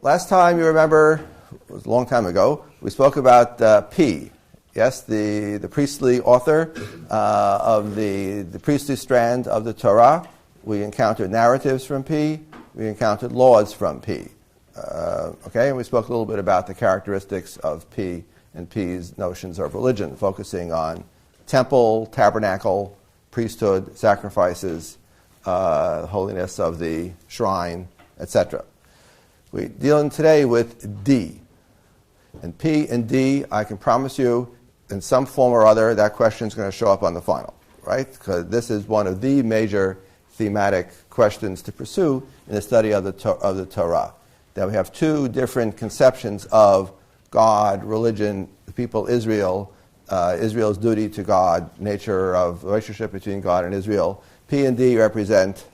last time you remember, it was a long time ago, we spoke about P. Yes, the priestly author of the priestly strand of the Torah. We encountered narratives from P. We encountered laws from P. And we spoke a little bit about the characteristics of P and P's notions of religion, focusing on temple, tabernacle, priesthood, sacrifices, holiness of the shrine, etc. We're dealing today with D. And P and D, I can promise you, in some form or other, that question is going to show up on the final, right? Because this is one of the major thematic questions to pursue in the study of the Torah. That we have two different conceptions of God, religion, the people Israel, Israel's duty to God, nature of relationship between God and Israel. P and D represent,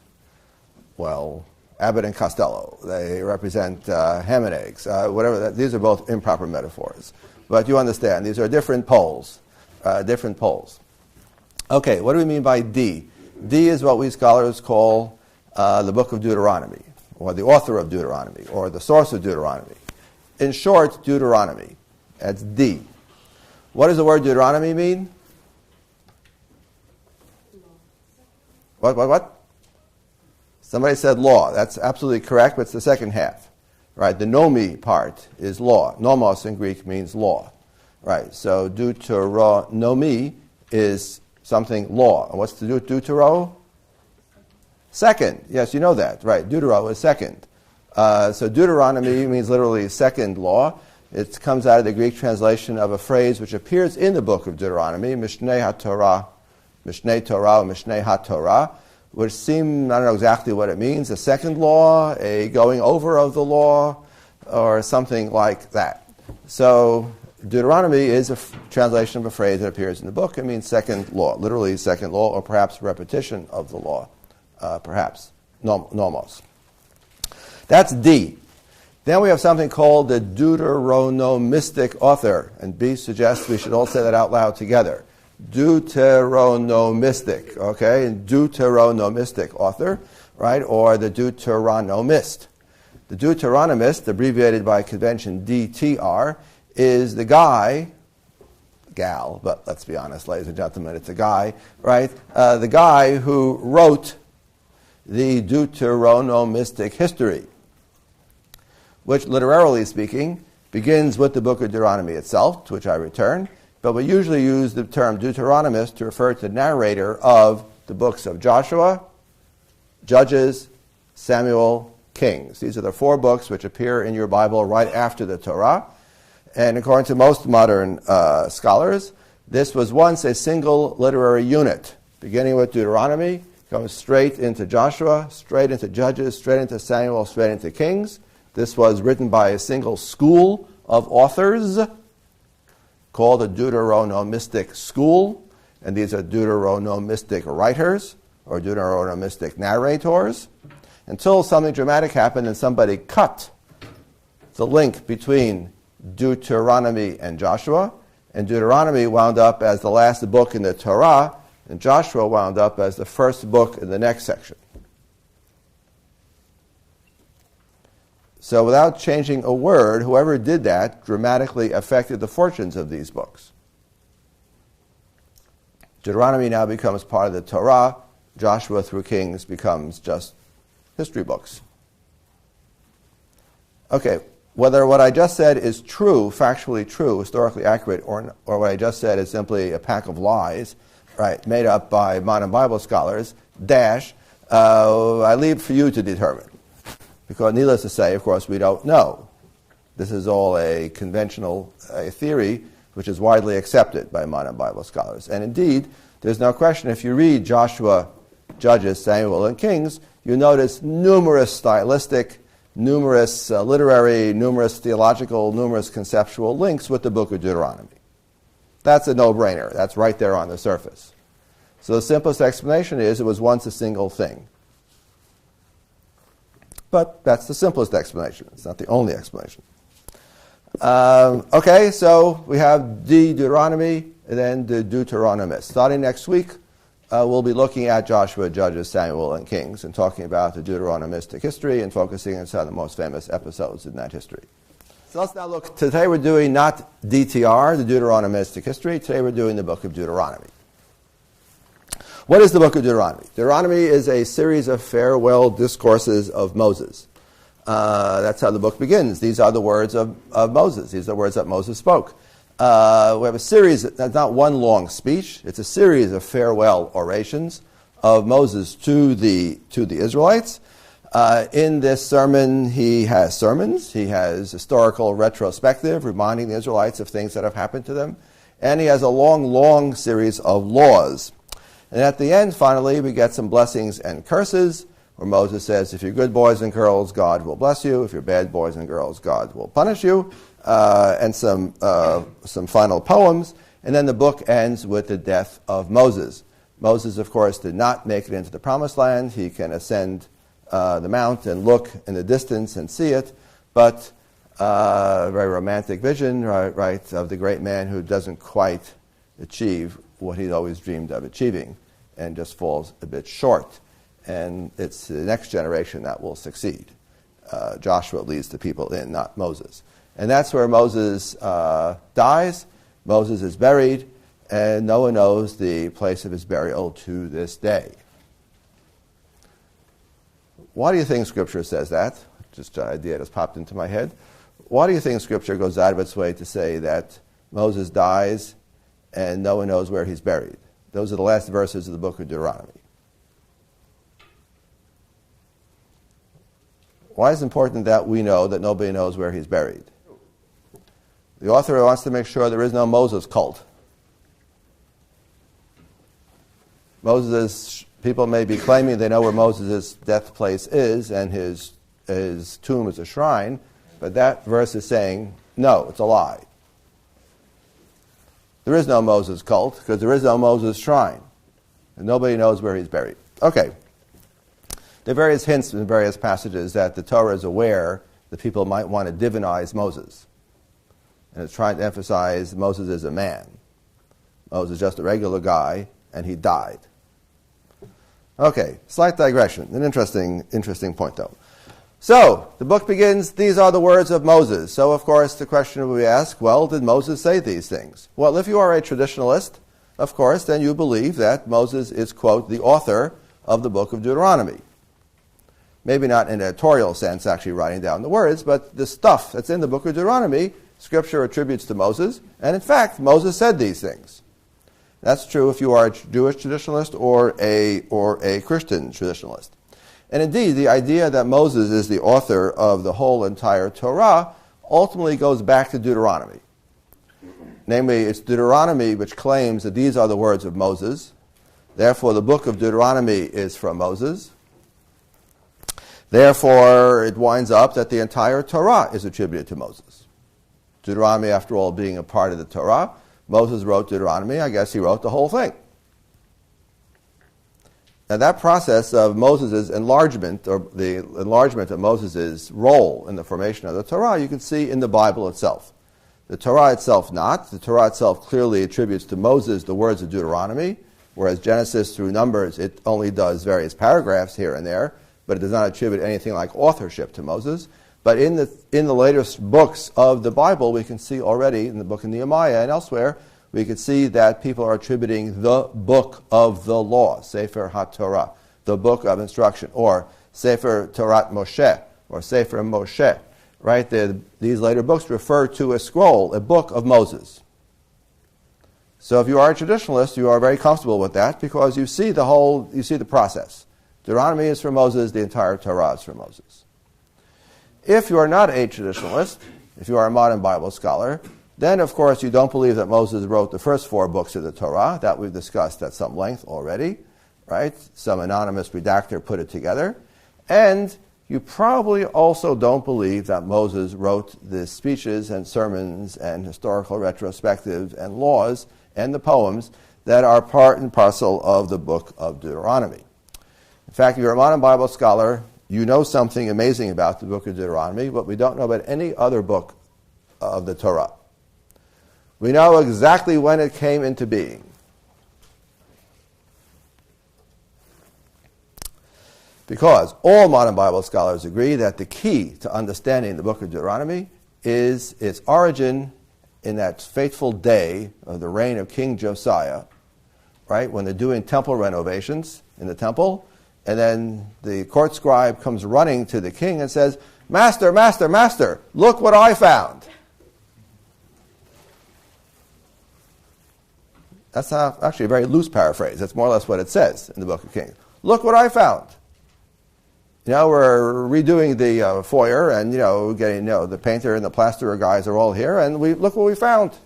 well, Abbott and Costello. They represent ham and eggs, whatever. These are both improper metaphors. But you understand, these are different poles. Okay, what do we mean by D? D is what we scholars call the book of Deuteronomy, or the author of Deuteronomy, or the source of Deuteronomy. In short, Deuteronomy. That's D. What does the word Deuteronomy mean? What? Somebody said law. That's absolutely correct, but it's the second half. Right? The nomi part is law. Nomos in Greek means law. Right? So Deuteronomy is something law. And what's the Deutero? Second. Yes, you know that. Right. Deutero is second. So Deuteronomy means literally second law. It comes out of the Greek translation of a phrase which appears in the book of Deuteronomy, Mishneh HaTorah, Mishneh Torah, or Mishneh HaTorah, which seem, I don't know exactly what it means, a second law, a going over of the law, or something like that. So Deuteronomy is a translation of a phrase that appears in the book. It means second law, literally second law, or perhaps repetition of the law, perhaps, nomos. That's D. Then we have something called the Deuteronomistic author, and B suggests we should all say that out loud together. Deuteronomistic, okay? And Deuteronomistic author, right? Or the Deuteronomist. The Deuteronomist, abbreviated by convention DTR, is the guy, gal, but let's be honest, ladies and gentlemen, it's a guy, right? The guy who wrote the Deuteronomistic history, which, literarily speaking, begins with the book of Deuteronomy itself, to which I return, but we usually use the term Deuteronomist to refer to the narrator of the books of Joshua, Judges, Samuel, Kings. These are the four books which appear in your Bible right after the Torah. And according to most modern scholars, this was once a single literary unit, beginning with Deuteronomy, goes straight into Joshua, straight into Judges, straight into Samuel, straight into Kings. This was written by a single school of authors called the Deuteronomistic school, and these are Deuteronomistic writers or Deuteronomistic narrators, until something dramatic happened and somebody cut the link between Deuteronomy and Joshua, and Deuteronomy wound up as the last book in the Torah, and Joshua wound up as the first book in the next section. So without changing a word, whoever did that dramatically affected the fortunes of these books. Deuteronomy now becomes part of the Torah. Joshua through Kings becomes just history books. Okay, whether what I just said is true, factually true, historically accurate, or what I just said is simply a pack of lies, right, made up by modern Bible scholars, I leave for you to determine. Because needless to say, of course, we don't know. This is all a conventional theory which is widely accepted by modern Bible scholars. And indeed, there's no question, if you read Joshua, Judges, Samuel, and Kings, you notice numerous stylistic, numerous literary, numerous theological, numerous conceptual links with the book of Deuteronomy. That's a no-brainer. That's right there on the surface. So the simplest explanation is it was once a single thing. But that's the simplest explanation. It's not the only explanation. Okay, so we have Deuteronomy and then the Deuteronomist. Starting next week, we'll be looking at Joshua, Judges, Samuel, and Kings, and talking about the Deuteronomistic history and focusing on some of the most famous episodes in that history. So let's now look. Today we're doing not DTR, the Deuteronomistic history. Today we're doing the book of Deuteronomy. What is the book of Deuteronomy? Deuteronomy is a series of farewell discourses of Moses. That's how the book begins. These are the words of Moses. These are the words that Moses spoke. We have a series, that's not one long speech. It's a series of farewell orations of Moses to the Israelites. In this sermon, he has sermons. He has historical retrospective, reminding the Israelites of things that have happened to them. And he has a long, long series of laws. And at the end, finally, we get some blessings and curses, where Moses says, if you're good boys and girls, God will bless you. If you're bad boys and girls, God will punish you. And some final poems. And then the book ends with the death of Moses. Moses, of course, did not make it into the promised land. He can ascend the mount and look in the distance and see it, but a very romantic vision, right, of the great man who doesn't quite achieve what he'd always dreamed of achieving and just falls a bit short. And it's the next generation that will succeed. Joshua leads the people in, not Moses. And that's where Moses dies. Moses is buried, and no one knows the place of his burial to this day. Why do you think Scripture says that? Just an idea that's popped into my head. Why do you think Scripture goes out of its way to say that Moses dies and no one knows where he's buried? Those are the last verses of the book of Deuteronomy. Why is it important that we know that nobody knows where he's buried? The author wants to make sure there is no Moses cult. People may be claiming they know where Moses' death place is and his tomb is a shrine, but that verse is saying, no, it's a lie. There is no Moses cult because there is no Moses shrine. And nobody knows where he's buried. Okay. There are various hints in various passages that the Torah is aware that people might want to divinize Moses. And it's trying to emphasize Moses is a man. Moses is just a regular guy, and he died. Okay, slight digression. An interesting point, though. So, the book begins, these are the words of Moses. So, of course, the question will be asked, well, did Moses say these things? Well, if you are a traditionalist, of course, then you believe that Moses is, quote, the author of the book of Deuteronomy. Maybe not in an editorial sense, actually writing down the words, but the stuff that's in the book of Deuteronomy, Scripture attributes to Moses, and in fact, Moses said these things. That's true if you are a Jewish traditionalist or a Christian traditionalist. And indeed, the idea that Moses is the author of the whole entire Torah ultimately goes back to Deuteronomy. Namely, it's Deuteronomy which claims that these are the words of Moses. Therefore, the book of Deuteronomy is from Moses. Therefore, it winds up that the entire Torah is attributed to Moses. Deuteronomy, after all, being a part of the Torah, Moses wrote Deuteronomy. I guess he wrote the whole thing. Now, that process of Moses' enlargement, or the enlargement of Moses' role in the formation of the Torah, you can see in the Bible itself. The Torah itself not. The Torah itself clearly attributes to Moses the words of Deuteronomy, whereas Genesis through Numbers, it only does various paragraphs here and there, but it does not attribute anything like authorship to Moses. But in the latest books of the Bible, we can see already, in the book of Nehemiah and elsewhere, we can see that people are attributing the book of the law, Sefer HaTorah, the book of instruction, or Sefer Torat Moshe, or Sefer Moshe. Right? These later books refer to a scroll, a book of Moses. So if you are a traditionalist, you are very comfortable with that because you see the process. Deuteronomy is from Moses, the entire Torah is from Moses. If you are not a traditionalist, if you are a modern Bible scholar, then of course you don't believe that Moses wrote the first 4 books of the Torah, that we've discussed at some length already, right? Some anonymous redactor put it together. And you probably also don't believe that Moses wrote the speeches and sermons and historical retrospectives and laws and the poems that are part and parcel of the book of Deuteronomy. In fact, if you're a modern Bible scholar, you know something amazing about the book of Deuteronomy, but we don't know about any other book of the Torah. We know exactly when it came into being. Because all modern Bible scholars agree that the key to understanding the book of Deuteronomy is its origin in that fateful day of the reign of King Josiah, right, when they're doing temple renovations in the temple, and then the court scribe comes running to the king and says, "Master, master, master, look what I found." That's actually a very loose paraphrase. That's more or less what it says in the book of Kings. Look what I found. We're redoing the foyer, and getting the painter and the plasterer guys are all here, and look what we found.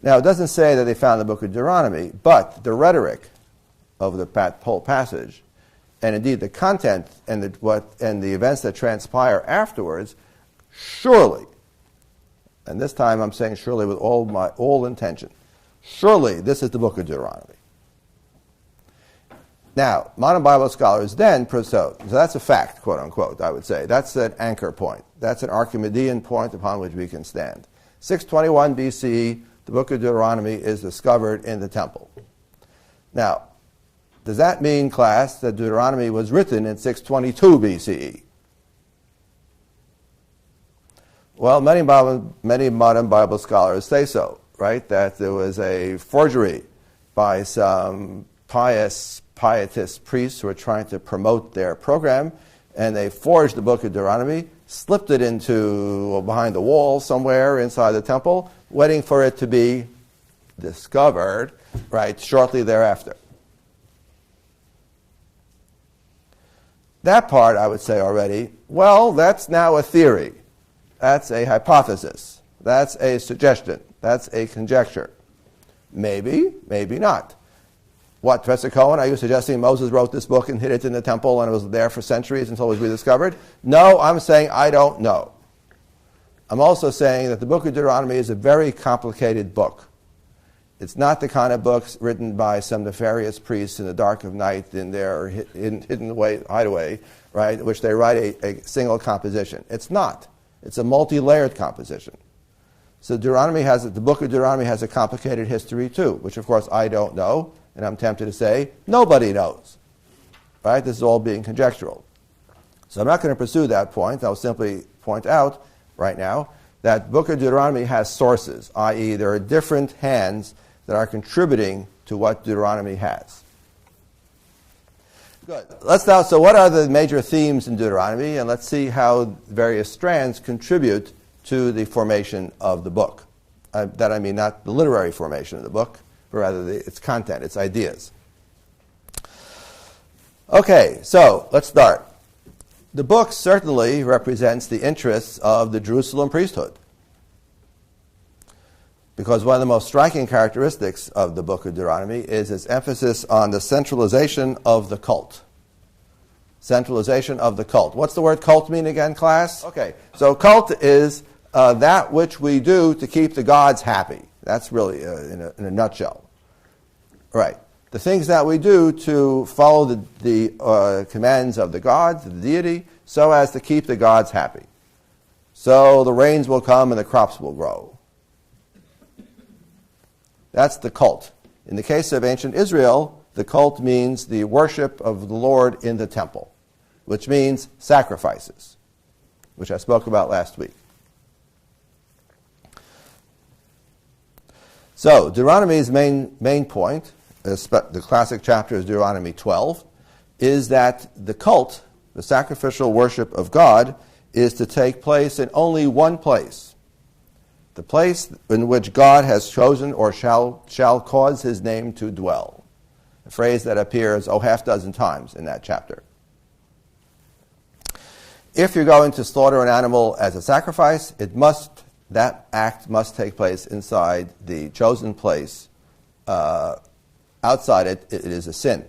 Now, it doesn't say that they found the book of Deuteronomy, but the rhetoric of the whole passage, and indeed the content and the events that transpire afterwards, surely, and this time I'm saying surely with all intention, surely this is the book of Deuteronomy. Now, modern Bible scholars then, so that's a fact, quote unquote, I would say. That's an anchor point. That's an Archimedean point upon which we can stand. 621 BCE, the book of Deuteronomy is discovered in the temple. Now, does that mean, class, that Deuteronomy was written in 622 BCE? Well, many modern Bible scholars say so, right? That there was a forgery by some pietist priests who were trying to promote their program, and they forged the book of Deuteronomy, slipped it into behind the wall somewhere inside the temple, waiting for it to be discovered, right, shortly thereafter. That part, I would say already, well, that's now a theory. That's a hypothesis. That's a suggestion. That's a conjecture. Maybe, maybe not. What, Professor Cohen, are you suggesting Moses wrote this book and hid it in the temple and it was there for centuries until it was rediscovered? No, I'm saying I don't know. I'm also saying that the book of Deuteronomy is a very complicated book. It's not the kind of books written by some nefarious priests in the dark of night in their hidden hideaway, right, which they write a single composition. It's not. It's a multi-layered composition. So the book of Deuteronomy has a complicated history too, which of course I don't know, and I'm tempted to say nobody knows. Right? This is all being conjectural. So I'm not going to pursue that point. I'll simply point out right now that the book of Deuteronomy has sources, i.e. there are different hands that are contributing to what Deuteronomy has. Good. So what are the major themes in Deuteronomy? And let's see how various strands contribute to the formation of the book. That I mean not the literary formation of the book, but rather its content, its ideas. Okay, so let's start. The book certainly represents the interests of the Jerusalem priesthood, because one of the most striking characteristics of the book of Deuteronomy is its emphasis on the centralization of the cult. Centralization of the cult. What's the word cult mean again, class? Okay, so cult is that which we do to keep the gods happy. That's really in a nutshell. Right. The things that we do to follow the commands of the gods, the deity, so as to keep the gods happy. So the rains will come and the crops will grow. That's the cult. In the case of ancient Israel, the cult means the worship of the Lord in the temple, which means sacrifices, which I spoke about last week. So Deuteronomy's main point, the classic chapter is Deuteronomy 12, is that the cult, the sacrificial worship of God, is to take place in only one place. The place in which God has chosen or shall cause his name to dwell. A phrase that appears half dozen times in that chapter. If you're going to slaughter an animal as a sacrifice, that act must take place inside the chosen place. Outside it is a sin.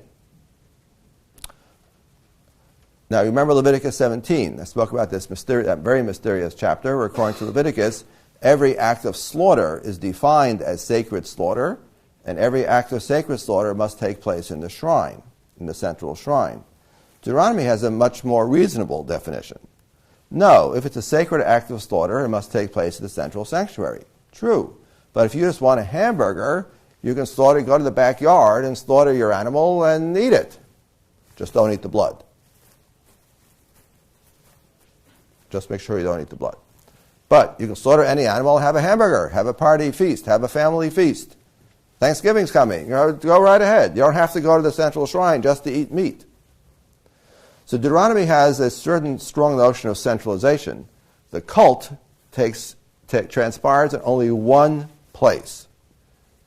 Now remember Leviticus 17. I spoke about that very mysterious chapter where, according to Leviticus, every act of slaughter is defined as sacred slaughter, and every act of sacred slaughter must take place in the shrine, in the central shrine. Deuteronomy has a much more reasonable definition. No, if it's a sacred act of slaughter, it must take place in the central sanctuary. True. But if you just want a hamburger You can slaughter, go to the backyard and slaughter your animal and eat it. Just don't eat the blood. Just make sure you don't eat the blood. But you can slaughter any animal, have a hamburger, have a party feast, have a family feast. Thanksgiving's coming. Go right ahead. You don't have to go to the central shrine just to eat meat. So Deuteronomy has a certain strong notion of centralization. The cult transpires in only one place.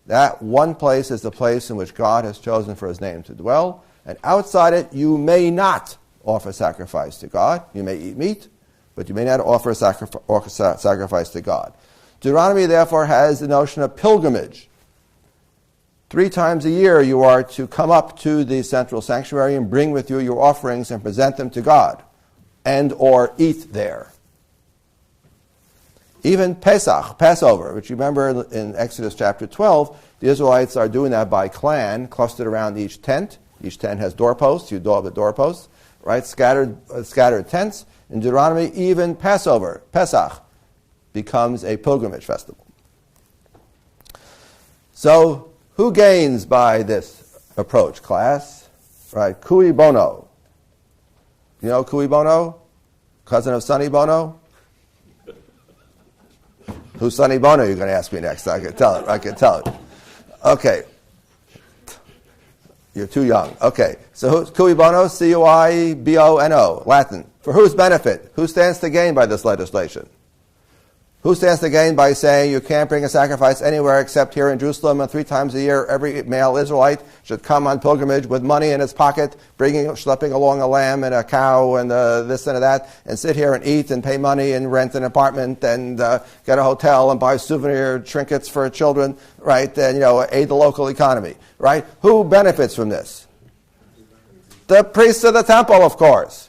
That one place is the place in which God has chosen for his name to dwell. And outside it, you may not offer sacrifice to God. You may eat meat, but you may not offer sacrifice to God. Deuteronomy, therefore, has the notion of pilgrimage. 3 times a year you are to come up to the central sanctuary and bring with you your offerings and present them to God, and or eat there. Even Pesach, Passover, which you remember in Exodus chapter 12, the Israelites are doing that by clan, clustered around each tent. Each tent has doorposts. You do have the doorposts, right? Scattered tents. In Deuteronomy, even Passover, Pesach, becomes a pilgrimage festival. So, who gains by this approach, class? Right, cui bono. You know cui bono? Cousin of Sonny Bono? Who's Sonny Bono, you're going to ask me next. I can tell it. Okay. You're too young. Okay. So who's cui bono? C-U-I-B-O-N-O. Latin. For whose benefit? Who stands to gain by this legislation? Who stands to gain by saying you can't bring a sacrifice anywhere except here in Jerusalem, and 3 times a year every male Israelite should come on pilgrimage with money in his pocket, schlepping along a lamb and a cow and this and that, and sit here and eat and pay money and rent an apartment and get a hotel and buy souvenir trinkets for children, right? And aid the local economy, right? Who benefits from this? The priests of the temple, of course.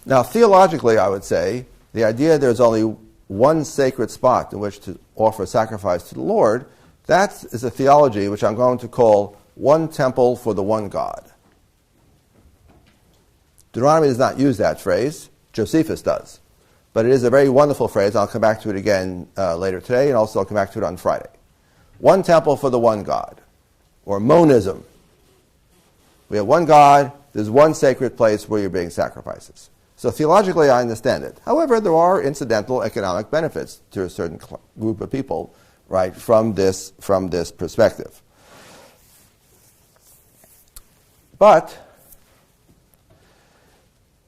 Now, theologically, I would say, the idea there's only one sacred spot in which to offer sacrifice to the Lord, that is a theology which I'm going to call one temple for the one God. Deuteronomy does not use that phrase. Josephus does. But it is a very wonderful phrase. I'll come back to it again later today, and also I'll come back to it on Friday. One temple for the one God, or monism. We have one God, there's one sacred place where you're bringing sacrifices. So theologically, I understand it. However, there are incidental economic benefits to a certain group of people, right, from this perspective. But,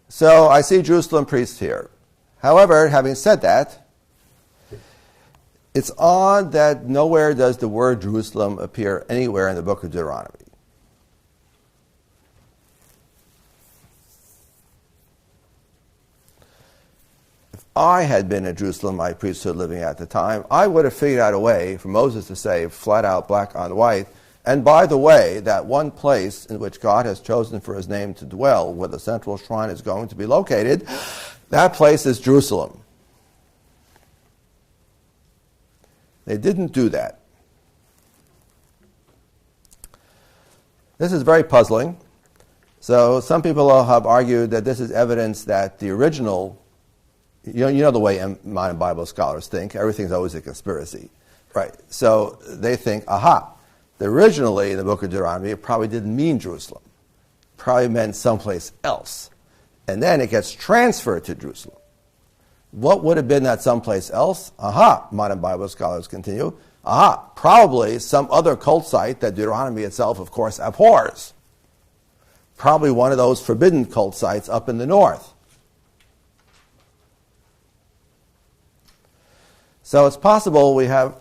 so I see Jerusalem priests here. However, having said that, it's odd that nowhere does the word Jerusalem appear anywhere in the book of Deuteronomy. I had been in Jerusalem, my priesthood living at the time, I would have figured out a way for Moses to say, flat out, black on white, and by the way, that one place in which God has chosen for his name to dwell, where the central shrine is going to be located, that place is Jerusalem. They didn't do that. This is very puzzling. So some people have argued that this is evidence that the original, you know the way modern Bible scholars think, everything's always a conspiracy, right? So they think, originally in the book of Deuteronomy, it probably didn't mean Jerusalem. It probably meant someplace else. And then it gets transferred to Jerusalem. What would have been that someplace else? Modern Bible scholars continue. Probably some other cult site that Deuteronomy itself, of course, abhors. Probably one of those forbidden cult sites up in the north. So it's possible we have,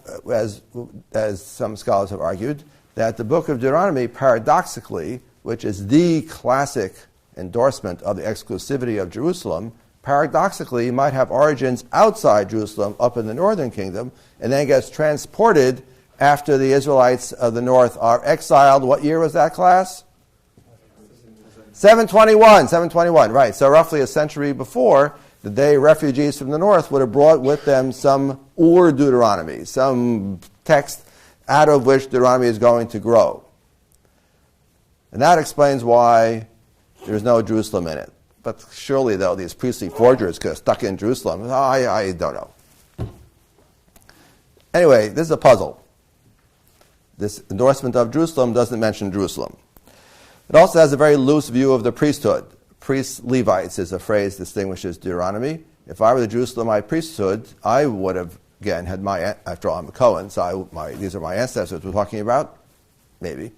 as some scholars have argued, that the book of Deuteronomy, paradoxically, which is the classic endorsement of the exclusivity of Jerusalem, paradoxically might have origins outside Jerusalem, up in the northern kingdom, and then gets transported after the Israelites of the north are exiled. What year was that, class? 721, right. So roughly a century before, the day refugees from the north would have brought with them some Deuteronomy, some text out of which Deuteronomy is going to grow. And that explains why there's no Jerusalem in it. But surely, though, these priestly forgers could have stuck in Jerusalem. I don't know. Anyway, this is a puzzle. This endorsement of Jerusalem doesn't mention Jerusalem. It also has a very loose view of the priesthood. Priests, Levites is a phrase that distinguishes Deuteronomy. If I were the Jerusalemite priesthood, I would have, again, had after all, I'm a Cohen, so these are my ancestors we're talking about. Maybe.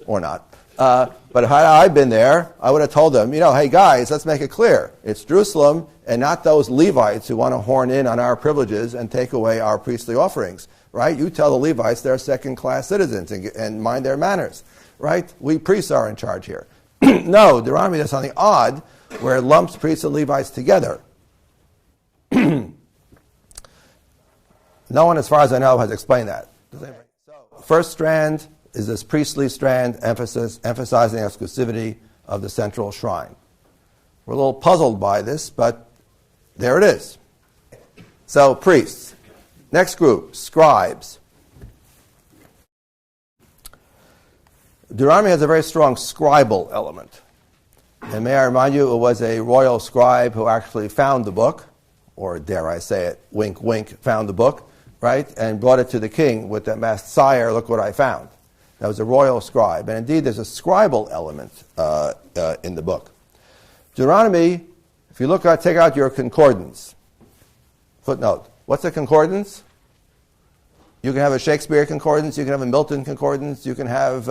Or not. But had I been there, I would have told them, hey guys, let's make it clear. It's Jerusalem and not those Levites who want to horn in on our privileges and take away our priestly offerings, right? You tell the Levites they're second-class citizens and mind their manners, right? We priests are in charge here. No, Deuteronomy does something odd where it lumps priests and Levites together. No one, as far as I know, has explained that. First strand is this priestly strand emphasizing exclusivity of the central shrine. We're a little puzzled by this, but there it is. So, priests. Next group, scribes. Deuteronomy has a very strong scribal element. And may I remind you, it was a royal scribe who actually found the book, or dare I say it, wink, wink, found the book, right, and brought it to the king with that message, "Sire, look what I found." That was a royal scribe. And indeed, there's a scribal element in the book. Deuteronomy, if you take out your concordance, footnote, what's a concordance? You can have a Shakespeare concordance, you can have a Milton concordance, you can have,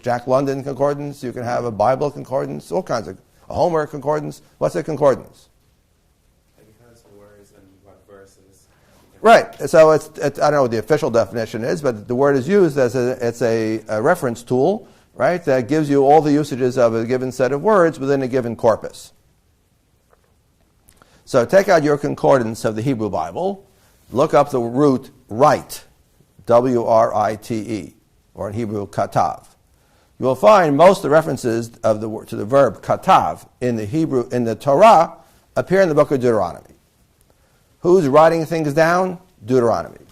Jack London concordance, you can have a Bible concordance, all kinds of, a Homer concordance. What's a concordance? It has the words and what verses. Right. So it's I don't know what the official definition is, but the word is used as it's a reference tool, right, that gives you all the usages of a given set of words within a given corpus. So take out your concordance of the Hebrew Bible, look up the root write, W-R-I-T-E, or in Hebrew, katav. You will find most of the references to the verb katav in the Torah appear in the book of Deuteronomy. Who's writing things down? Deuteronomy.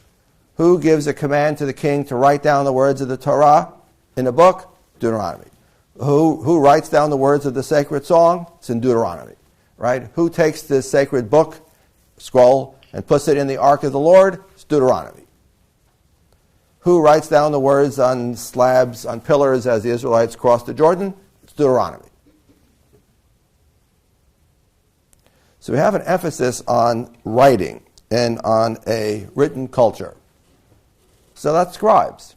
Who gives a command to the king to write down the words of the Torah in a book? Deuteronomy. Who writes down the words of the sacred song? It's in Deuteronomy. Right? Who takes this sacred book, scroll, and puts it in the ark of the Lord? It's Deuteronomy. Who writes down the words on slabs, on pillars as the Israelites crossed the Jordan? It's Deuteronomy. So we have an emphasis on writing and on a written culture. So that's scribes.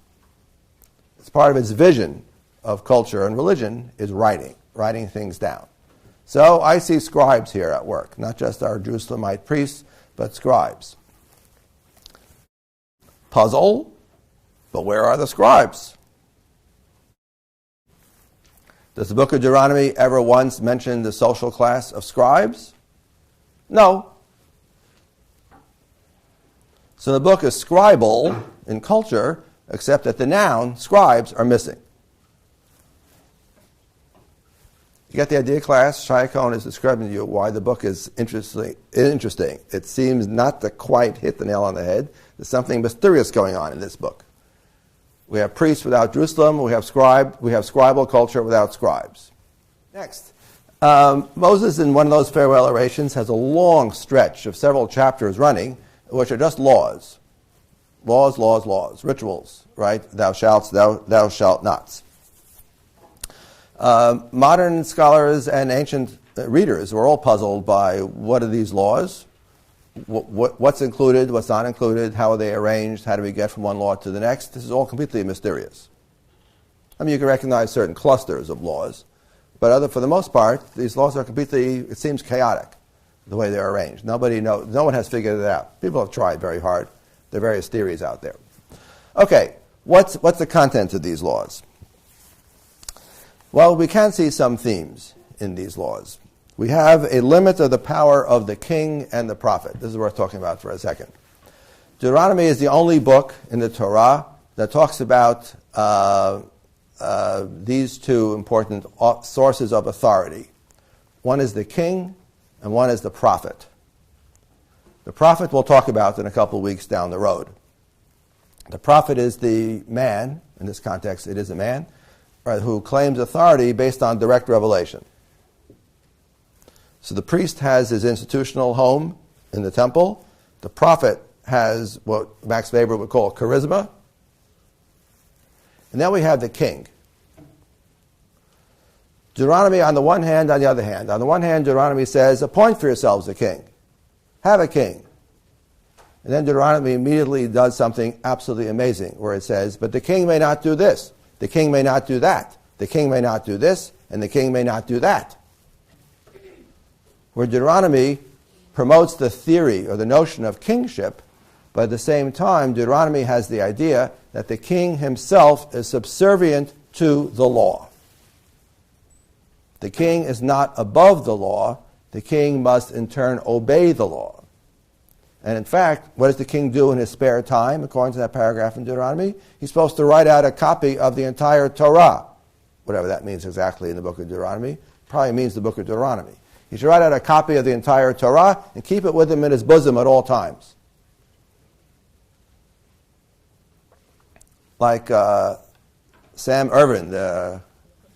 It's part of its vision of culture and religion is writing things down. So I see scribes here at work, not just our Jerusalemite priests, but scribes. Puzzle, but where are the scribes? Does the book of Deuteronomy ever once mention the social class of scribes? No. So the book is scribal in culture, except that the noun, scribes, are missing. You got the idea, class? Shaye Cohen is describing to you why the book is interesting. It seems not to quite hit the nail on the head. There's something mysterious going on in this book. We have priests without Jerusalem. We have scribal culture without scribes. Next. Moses, in one of those farewell orations, has a long stretch of several chapters running, which are just laws. Laws, rituals, right? Thou shalt, thou shalt nots. Modern scholars and ancient readers were all puzzled by what are these laws, what's included, what's not included, how are they arranged, how do we get from one law to the next. This is all completely mysterious. I mean, you can recognize certain clusters of laws, but for the most part, these laws are completely, it seems, chaotic, the way they're arranged. No one has figured it out. People have tried very hard. There are various theories out there. Okay, what's the content of these laws? Well, we can see some themes in these laws. We have a limit of the power of the king and the prophet. This is worth talking about for a second. Deuteronomy is the only book in the Torah that talks about these two important sources of authority. One is the king and one is the prophet. The prophet we'll talk about in a couple of weeks down the road. The prophet is the man, in this context it is a man, right, who claims authority based on direct revelation. So the priest has his institutional home in the temple. The prophet has what Max Weber would call charisma. And then we have the king. Deuteronomy on the one hand, on the other hand. On the one hand, Deuteronomy says, appoint for yourselves a king. Have a king. And then Deuteronomy immediately does something absolutely amazing, where it says, but the king may not do this, the king may not do that, the king may not do this, and the king may not do that. Where Deuteronomy promotes the theory or the notion of kingship, but at the same time, Deuteronomy has the idea that the king himself is subservient to the law. The king is not above the law. The king must in turn obey the law. And in fact, what does the king do in his spare time, according to that paragraph in Deuteronomy? He's supposed to write out a copy of the entire Torah, whatever that means exactly in the book of Deuteronomy. Probably means the book of Deuteronomy. He should write out a copy of the entire Torah and keep it with him in his bosom at all times. Like Sam Irvin,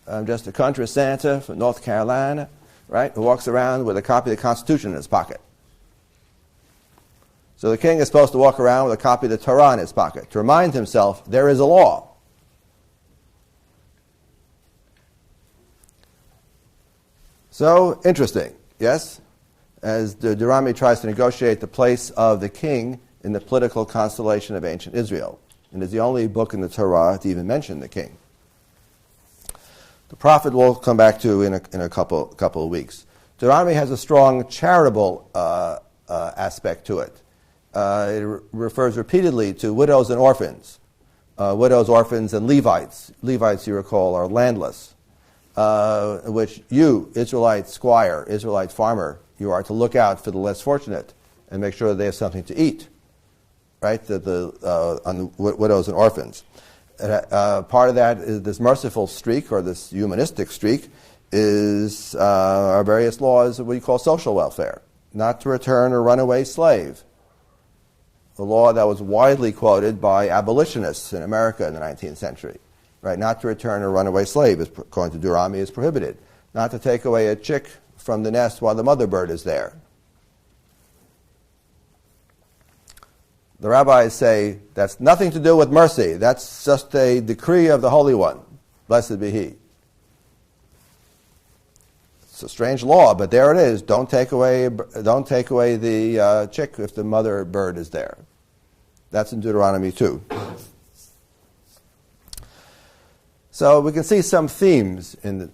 I'm just a country Santa from North Carolina, right, who walks around with a copy of the Constitution in his pocket. So the king is supposed to walk around with a copy of the Torah in his pocket to remind himself there is a law. So, interesting, yes? As Deuteronomy tries to negotiate the place of the king in the political constellation of ancient Israel. And is the only book in the Torah to even mention the king. The prophet we'll come back to in a couple of weeks. Deuteronomy has a strong charitable aspect to it. It refers repeatedly to widows and orphans. Widows, orphans, and Levites. Levites, you recall, are landless. Which you, Israelite squire, Israelite farmer, you are to look out for the less fortunate and make sure that they have something to eat, right? On the widows and orphans. Part of that is this merciful streak, or this humanistic streak, is our various laws of what you call social welfare. Not to return a runaway slave. The law that was widely quoted by abolitionists in America in the 19th century. Right, not to return a runaway slave, according to Deuteronomy, is prohibited. Not to take away a chick from the nest while the mother bird is there. The rabbis say that's nothing to do with mercy. That's just a decree of the Holy One. Blessed be He. It's a strange law, but there it is. Don't take away the chick if the mother bird is there. That's in Deuteronomy 2. So we can see some themes in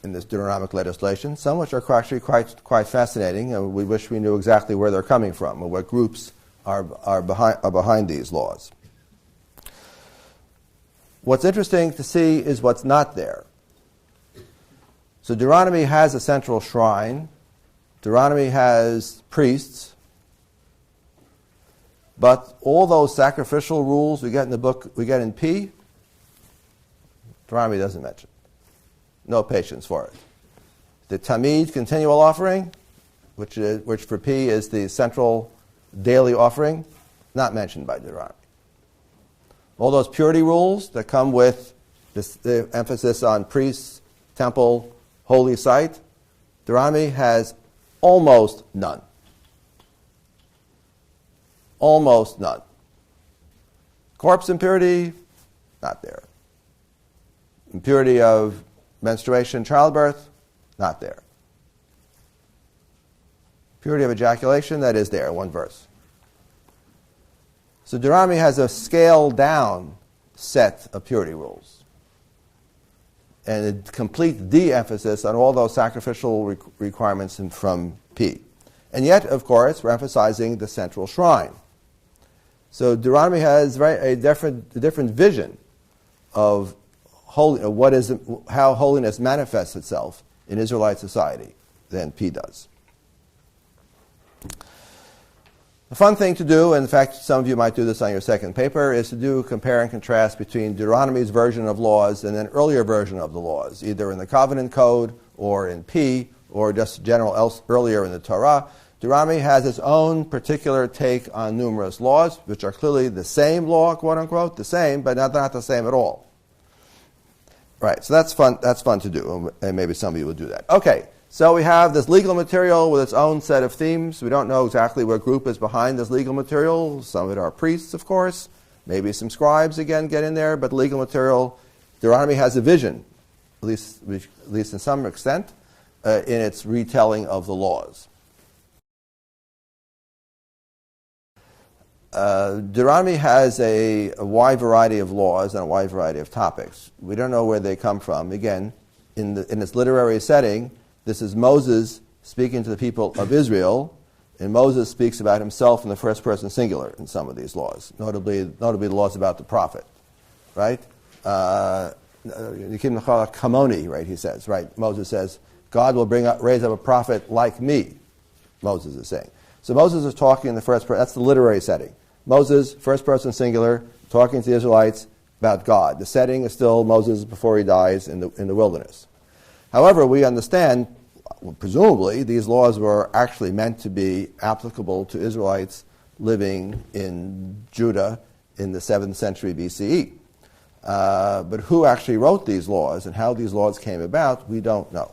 this Deuteronomic legislation, some which are actually quite fascinating, and we wish we knew exactly where they're coming from or what groups are behind these laws. What's interesting to see is what's not there. So Deuteronomy has a central shrine. Deuteronomy has priests. But all those sacrificial rules we get in the book, we get in P, Deuteronomy doesn't mention. No patience for it. The Tamid, continual offering, which for P is the central daily offering, not mentioned by Deuteronomy. All those purity rules that come with the emphasis on priests, temple, holy site, Deuteronomy has almost none. Almost none. Corpse impurity, not there. Impurity of menstruation, childbirth, not there. Purity of ejaculation, that is there, one verse. So Deuteronomy has a scaled down set of purity rules. And a complete de-emphasis on all those sacrificial requirements from P. And yet, of course, we're emphasizing the central shrine. So Deuteronomy has a different vision of how holiness manifests itself in Israelite society than P does. The fun thing to do, and in fact some of you might do this on your second paper, is to do compare and contrast between Deuteronomy's version of laws and an earlier version of the laws, either in the Covenant Code or in P or just earlier in the Torah. Deuteronomy has its own particular take on numerous laws, which are clearly the same law, quote unquote, the same, but not the same at all. Right, so that's fun. That's fun to do, and maybe some of you will do that. Okay, so we have this legal material with its own set of themes. We don't know exactly what group is behind this legal material. Some of it are priests, of course. Maybe some scribes again get in there, but legal material. Deuteronomy has a vision, at least in some extent, in its retelling of the laws. Deuteronomy has a wide variety of laws and a wide variety of topics. We don't know where they come from. Again, in its literary setting, this is Moses speaking to the people of Israel, and Moses speaks about himself in the first person singular in some of these laws, notably the laws about the prophet, right? Kamoni, right? He says, right? Moses says, God will raise up a prophet like me. Moses is saying. So Moses is talking in the first person. That's the literary setting. Moses, first person singular, talking to the Israelites about God. The setting is still Moses before he dies in the wilderness. However, we understand, presumably, these laws were actually meant to be applicable to Israelites living in Judah in the 7th century BCE. But who actually wrote these laws and how these laws came about, we don't know.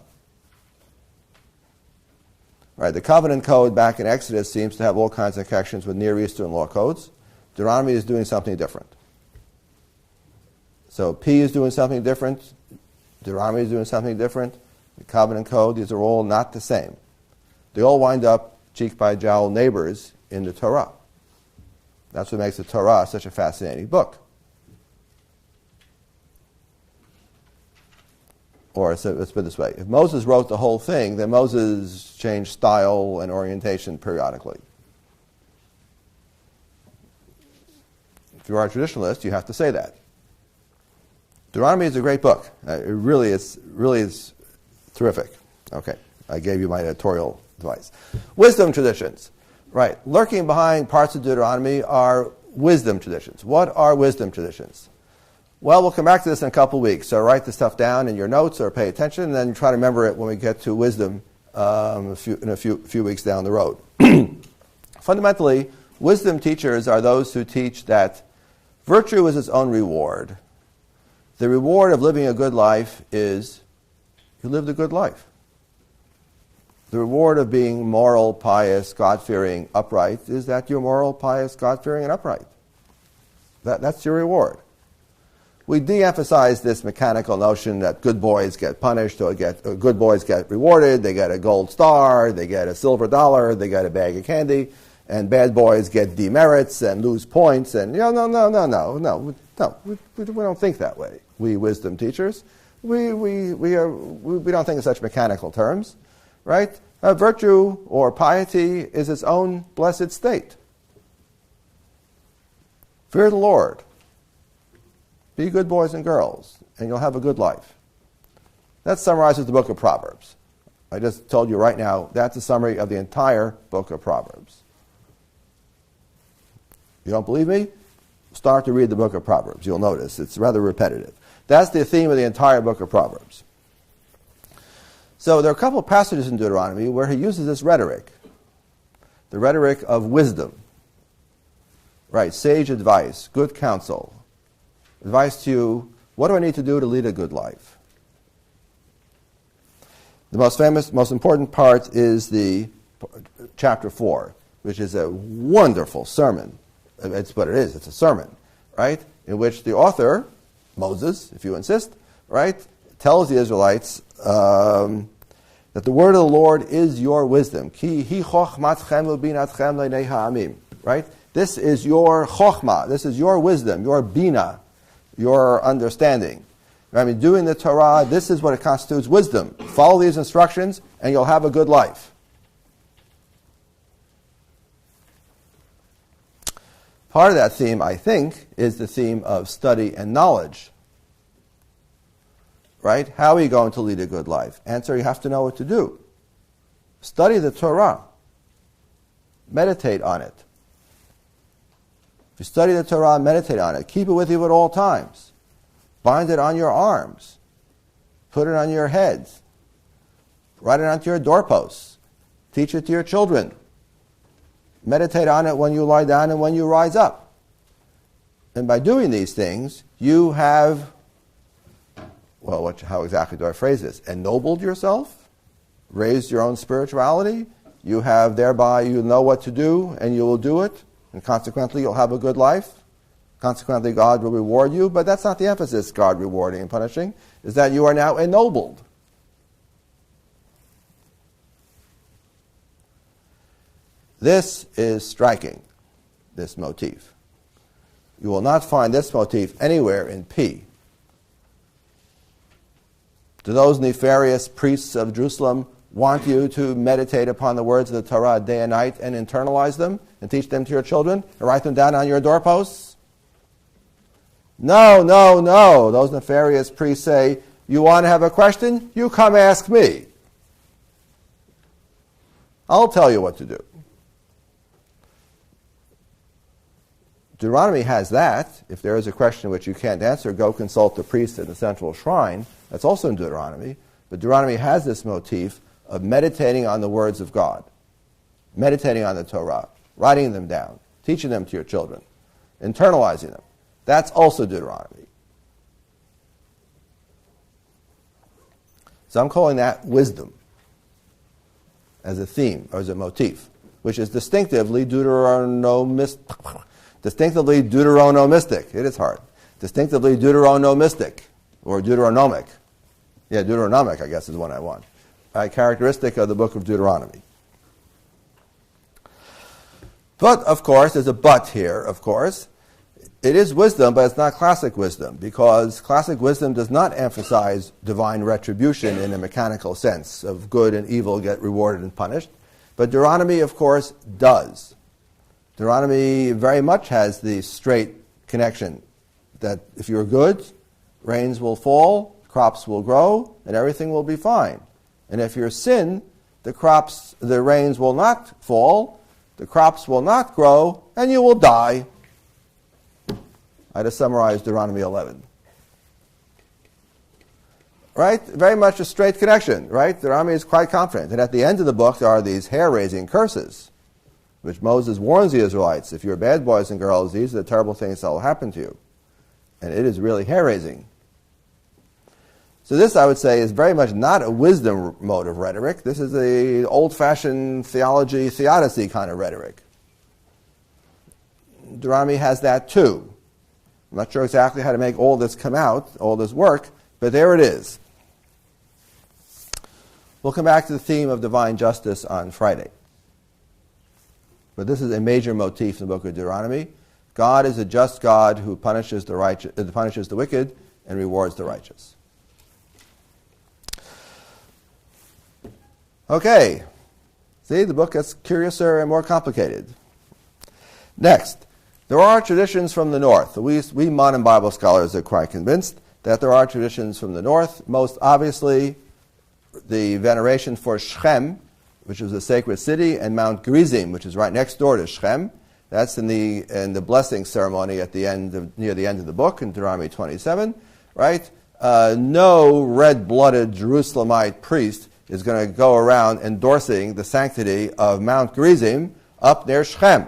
Right, the covenant code back in Exodus seems to have all kinds of connections with Near Eastern law codes. Deuteronomy is doing something different. So P is doing something different. Deuteronomy is doing something different. The covenant code, these are all not the same. They all wind up cheek by jowl neighbors in the Torah. That's what makes the Torah such a fascinating book. Or let's put it this way. If Moses wrote the whole thing, then Moses changed style and orientation periodically. If you are a traditionalist, you have to say that. Deuteronomy is a great book. It really is terrific. Okay, I gave you my editorial advice. Wisdom traditions. Right, lurking behind parts of Deuteronomy are wisdom traditions. What are wisdom traditions? Well, we'll come back to this in a couple weeks. So write the stuff down in your notes or pay attention, and then try to remember it when we get to wisdom in a few weeks down the road. Fundamentally, wisdom teachers are those who teach that virtue is its own reward. The reward of living a good life is you lived a good life. The reward of being moral, pious, God-fearing, upright is that you're moral, pious, God-fearing, and upright. That's your reward. We de-emphasize this mechanical notion that good boys get punished or good boys get rewarded, they get a gold star, they get a silver dollar, they get a bag of candy, and bad boys get demerits and lose points, and no, we don't think that way. We wisdom teachers, we don't think in such mechanical terms, right? Virtue or piety is its own blessed state. Fear the Lord. Be good boys and girls, and you'll have a good life. That summarizes the book of Proverbs. I just told you right now, that's a summary of the entire book of Proverbs. You don't believe me? Start to read the book of Proverbs. You'll notice it's rather repetitive. That's the theme of the entire book of Proverbs. So there are a couple of passages in Deuteronomy where he uses this rhetoric, the rhetoric of wisdom. Right, sage advice, good counsel. Advice to you, what do I need to do to lead a good life? The most important part is the chapter 4, which is a wonderful sermon. It's what it is, it's a sermon, right? In which the author, Moses, if you insist, right, tells the Israelites that the word of the Lord is your wisdom. Ki hi chochmatchem u'binatchem le'nei ha'amim. Right? This is your chochmah, this is your wisdom, your bina, your understanding. I mean, doing the Torah, this is what it constitutes wisdom. Follow these instructions and you'll have a good life. Part of that theme, I think, is the theme of study and knowledge. Right? How are you going to lead a good life? Answer, you have to know what to do. Study the Torah. Meditate on it. If you study the Torah, meditate on it. Keep it with you at all times. Bind it on your arms. Put it on your heads. Write it onto your doorposts. Teach it to your children. Meditate on it when you lie down and when you rise up. And by doing these things, you have well, how exactly do I phrase this? Ennobled yourself? Raised your own spirituality? You have thereby, you know what to do, and you will do it, and consequently you'll have a good life. Consequently, God will reward you, but that's not the emphasis, God rewarding and punishing, is that you are now ennobled. This is striking, this motif. You will not find this motif anywhere in P. Do those nefarious priests of Jerusalem want you to meditate upon the words of the Torah day and night and internalize them and teach them to your children and write them down on your doorposts? No, no, no. Those nefarious priests say, you want to have a question? You come ask me. I'll tell you what to do. Deuteronomy has that. If there is a question which you can't answer, go consult the priest at the central shrine. That's also in Deuteronomy. But Deuteronomy has this motif of meditating on the words of God, meditating on the Torah, writing them down, teaching them to your children, internalizing them. That's also Deuteronomy. So I'm calling that wisdom as a theme, or as a motif, which is distinctively Deuteronomistic. It is hard. Distinctively Deuteronomistic, or Deuteronomic. Yeah, Deuteronomic, I guess, is one I want. Characteristic of the book of Deuteronomy. But, of course, there's a but here, of course. It is wisdom, but it's not classic wisdom, because classic wisdom does not emphasize divine retribution in a mechanical sense of good and evil get rewarded and punished. But Deuteronomy, of course, does. Deuteronomy very much has the straight connection that if you're good, rains will fall, crops will grow, and everything will be fine. And if you're sin, the rains will not fall, the crops will not grow, and you will die. I just summarized Deuteronomy 11. Right? Very much a straight connection, right? Deuteronomy is quite confident. And at the end of the book, there are these hair-raising curses, which Moses warns the Israelites, if you're bad boys and girls, these are the terrible things that will happen to you. And it is really hair-raising. So this, I would say, is very much not a wisdom mode of rhetoric. This is a old-fashioned theology, theodicy kind of rhetoric. Deuteronomy has that too. I'm not sure exactly how to make all this come out, all this work, but there it is. We'll come back to the theme of divine justice on Friday. But this is a major motif in the book of Deuteronomy. God is a just God who punishes the wicked and rewards the righteous. Okay. See, the book gets curiouser and more complicated. Next, there are traditions from the north. We modern Bible scholars are quite convinced that there are traditions from the north. Most obviously, the veneration for Shechem, which was a sacred city, and Mount Gerizim, which is right next door to Shechem. That's in the blessing ceremony at the end near the end of the book in Deuteronomy 27, right? No red-blooded Jerusalemite priest is going to go around endorsing the sanctity of Mount Gerizim up near Shechem.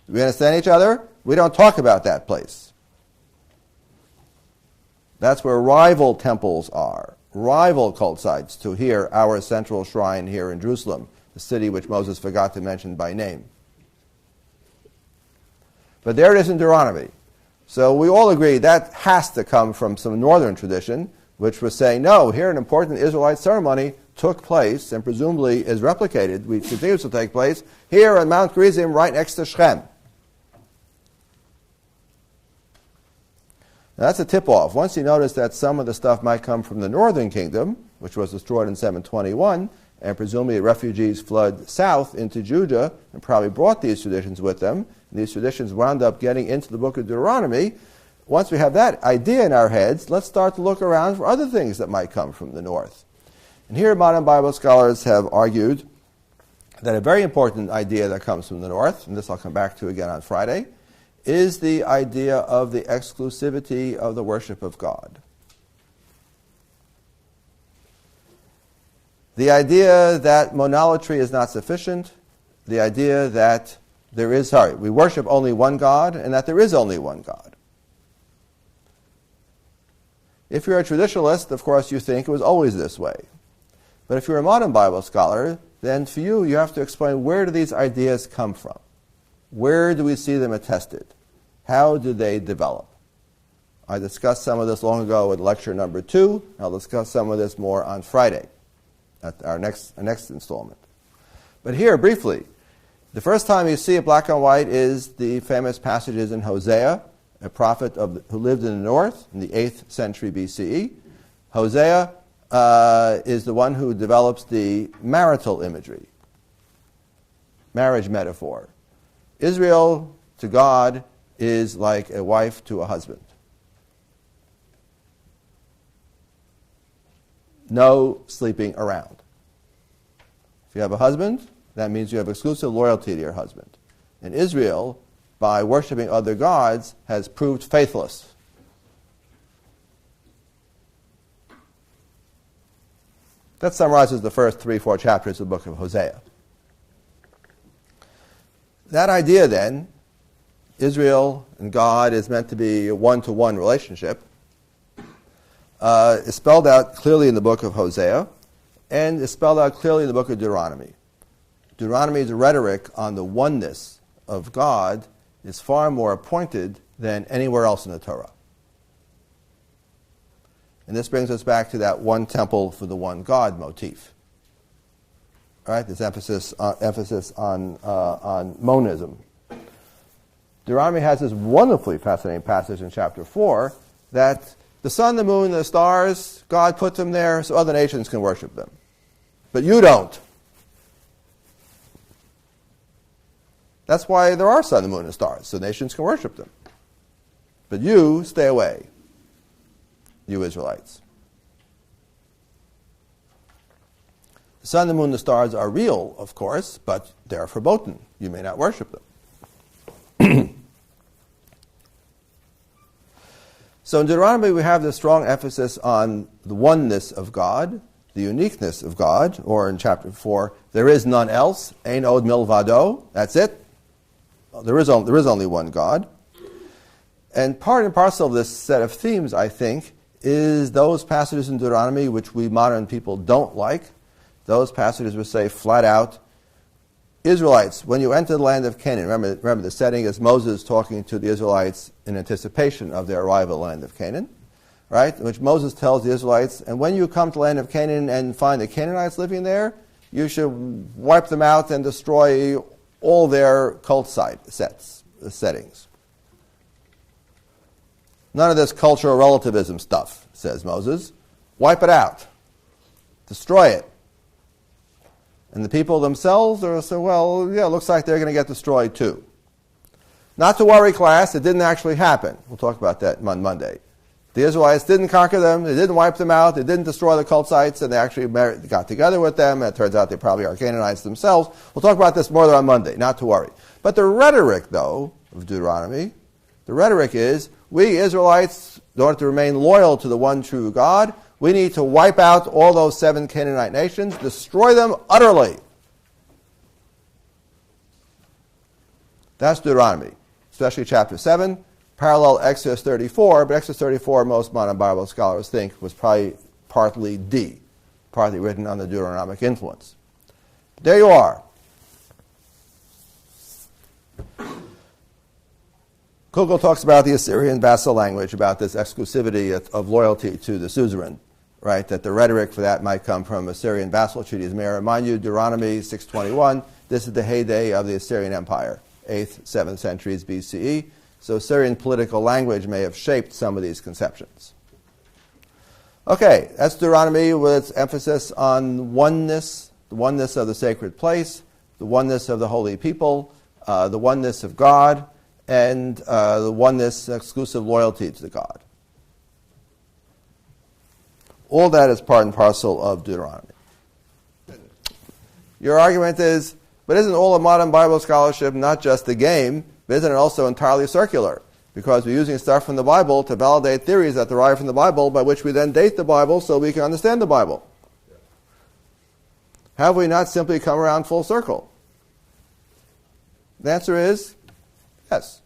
Do we understand each other? We don't talk about that place. That's where rival temples are, rival cult sites to here, our central shrine here in Jerusalem, the city which Moses forgot to mention by name. But there it is in Deuteronomy. So we all agree that has to come from some northern tradition, which was saying, no, here an important Israelite ceremony took place and presumably is replicated, which continues to take place, here on Mount Gerizim right next to Shechem. Now that's a tip-off. Once you notice that some of the stuff might come from the northern kingdom, which was destroyed in 721, and presumably refugees fled south into Judah and probably brought these traditions with them, and these traditions wound up getting into the book of Deuteronomy. Once we have that idea in our heads, let's start to look around for other things that might come from the north. And here modern Bible scholars have argued that a very important idea that comes from the north, and this I'll come back to again on Friday, is the idea of the exclusivity of the worship of God. The idea that monolatry is not sufficient, the idea that we worship only one God and that there is only one God. If you're a traditionalist, of course, you think it was always this way. But if you're a modern Bible scholar, then for you, you have to explain, where do these ideas come from? Where do we see them attested? How do they develop? I discussed some of this long ago in lecture number 2. I'll discuss some of this more on Friday at our next installment. But here, briefly, the first time you see it black and white is the famous passages in Hosea, a prophet who lived in the north in the 8th century BCE. Hosea is the one who develops the marital imagery, marriage metaphor. Israel to God is like a wife to a husband. No sleeping around. If you have a husband, that means you have exclusive loyalty to your husband. And Israel, by worshiping other gods, has proved faithless. That summarizes the first 3-4 chapters of the book of Hosea. That idea, then, Israel and God is meant to be a one-to-one relationship, is spelled out clearly in the book of Hosea, and is spelled out clearly in the book of Deuteronomy. Deuteronomy's rhetoric on the oneness of God is far more pointed than anywhere else in the Torah. And this brings us back to that one temple for the one God motif. All right, this emphasis on monism. Deuteronomy has this wonderfully fascinating passage in chapter 4 that the sun, the moon, the stars, God put them there so other nations can worship them. But you don't. That's why there are sun, the moon, and stars, so nations can worship them. But you stay away, you Israelites. The sun, the moon, and the stars are real, of course, but they're verboten. You may not worship them. So in Deuteronomy, we have this strong emphasis on the oneness of God, the uniqueness of God, or in chapter 4, there is none else, ein od milvado, that's it. There is only one God. And part and parcel of this set of themes, I think, is those passages in Deuteronomy which we modern people don't like. Those passages which say flat out, Israelites, when you enter the land of Canaan, remember the setting is Moses talking to the Israelites in anticipation of their arrival in the land of Canaan, right? In which Moses tells the Israelites, and when you come to the land of Canaan and find the Canaanites living there, you should wipe them out and destroy all their cult settings. None of this cultural relativism stuff, says Moses. Wipe it out. Destroy it. And the people themselves are say, well, yeah, it looks like they're going to get destroyed too. Not to worry, class, it didn't actually happen. We'll talk about that on Monday. The Israelites didn't conquer them, they didn't wipe them out, they didn't destroy the cult sites, and they actually got together with them, and it turns out they probably are Canaanites themselves. We'll talk about this more on Monday, not to worry. But the rhetoric, though, of Deuteronomy, the rhetoric is, we Israelites, in order to remain loyal to the one true God, we need to wipe out all those 7 Canaanite nations, destroy them utterly. That's Deuteronomy, especially chapter 7, parallel Exodus 34, but Exodus 34, most modern Bible scholars think, was probably partly written on the Deuteronomic influence. There you are. Kugel talks about the Assyrian vassal language, about this exclusivity of loyalty to the suzerain, right? That the rhetoric for that might come from Assyrian vassal treaties. May I remind you, Deuteronomy 6:21, this is the heyday of the Assyrian Empire, 8th, 7th centuries BCE. So Assyrian political language may have shaped some of these conceptions. Okay, that's Deuteronomy with its emphasis on oneness, the oneness of the sacred place, the oneness of the holy people, the oneness of God, and the oneness, exclusive loyalty to the God. All that is part and parcel of Deuteronomy. Your argument is, but isn't all of modern Bible scholarship not just a game, but isn't it also entirely circular? Because we're using stuff from the Bible to validate theories that derive from the Bible, by which we then date the Bible so we can understand the Bible. Have we not simply come around full circle? The answer is yes.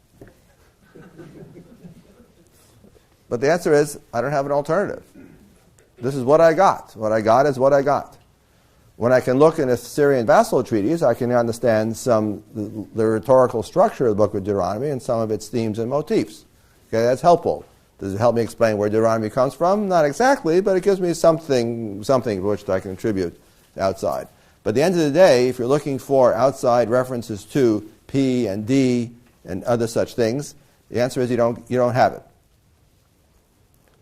But the answer is, I don't have an alternative. This is what I got. What I got is what I got. When I can look in a Syrian vassal treatise, I can understand the rhetorical structure of the book of Deuteronomy and some of its themes and motifs. Okay, that's helpful. Does it help me explain where Deuteronomy comes from? Not exactly, but it gives me something which I can attribute outside. But at the end of the day, if you're looking for outside references to P and D and other such things, the answer is you don't have it.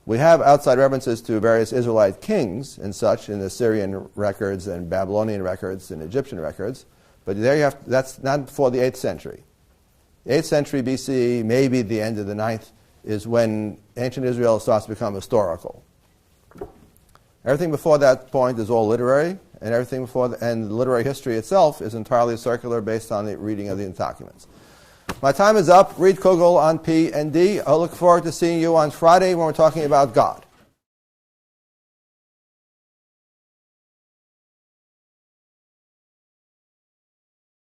We have outside references to various Israelite kings and such in the Syrian records and Babylonian records and Egyptian records, but that's not before the 8th century. The 8th century BC, maybe the end of the 9th, is when ancient Israel starts to become historical. Everything before that point is all literary, and everything and literary history itself is entirely circular based on the reading of the documents. My time is up. Read Kugel on P and D. I look forward to seeing you on Friday when we're talking about God.